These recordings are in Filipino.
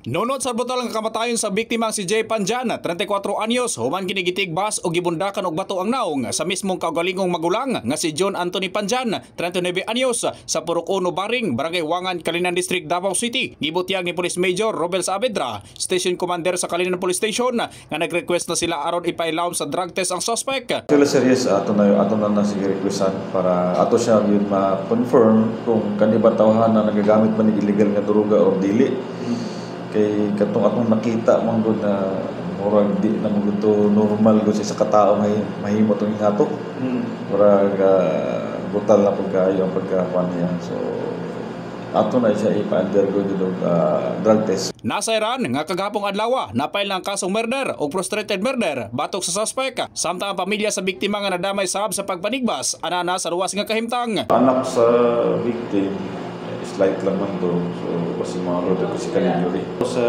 Nunod sa brutal nga kamatayon sa biktima si Jay Panjan, 34 anyos, human kinigitigbas o gibundakan og bato ang naong sa mismong kaugalingong magulang nga si John Anthony Panjan, 39 anyos, sa Purok 1 Baring, Barangay Wangan, Kalinan District, Davao City. Gibutyag ni Police Major Robel Saavedra, Station Commander sa Kalinan Police Station, nga nag-request na sila aron ipailawom sa drug test ang suspect. Sila serious ato na sige requestan para ato siya yun ma-confirm kung kaniba tawhan na nagagamit man ng illegal nga droga o dili. Kay katong atong nakita man gud na murag di na mo to normal gud sa katao nga mahimo tong ngato. Murag brutal na pagkaayo ang pagkakuan niya. So ato na siya ipa-undergo dito drug test. Nasa Iran nga kagapong adlaw napail ng kasong murder o frustrated murder batok sa suspect. Samtang ang pamilya sa biktima nga nadamay sab sa pagpanigbas ana sa luwas nga kahimtang. Anak sa victim slight lang man to, so kasi mga road physical injury. Sa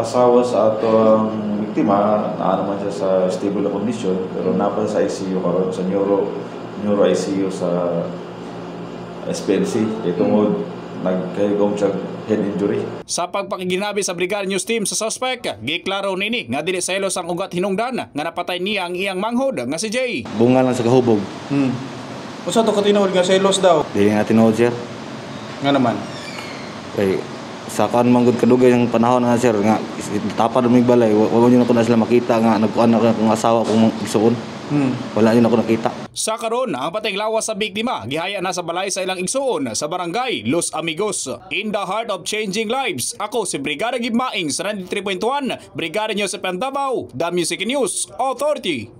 asawa sa atong biktima, naman siya sa stable na condition, pero napa sa ICU karon sa neuro ICU sa SPNC. Itong nagkahigom siya head injury. Sa pagpakiginabi sa Brigada News Team sa suspect, giklaro nini nga dili selos ang ugat hinungdan nga napatay niya ang iyang manghod nga si Jay. Bunga lang sa kahubog. Usa to katinood nga selos daw. Dili nga tinuod, sir. Nga naman. Kay sa kan manggod kadugay ng panahon na, sir, nga tapad mig balay, wala niyo na ko na sila makita nga nagkuan ako ng asawa kong igsuon. Wala niyo na ko nakita. Sa karon, ang patayng lawas sa biktima gihaya na sa balay sa ilang igsuon sa barangay Los Amigos. In the heart of changing lives, ako si Brigada Gibmaing sa 93.1 Brigada News FM Davao, The Music News Authority.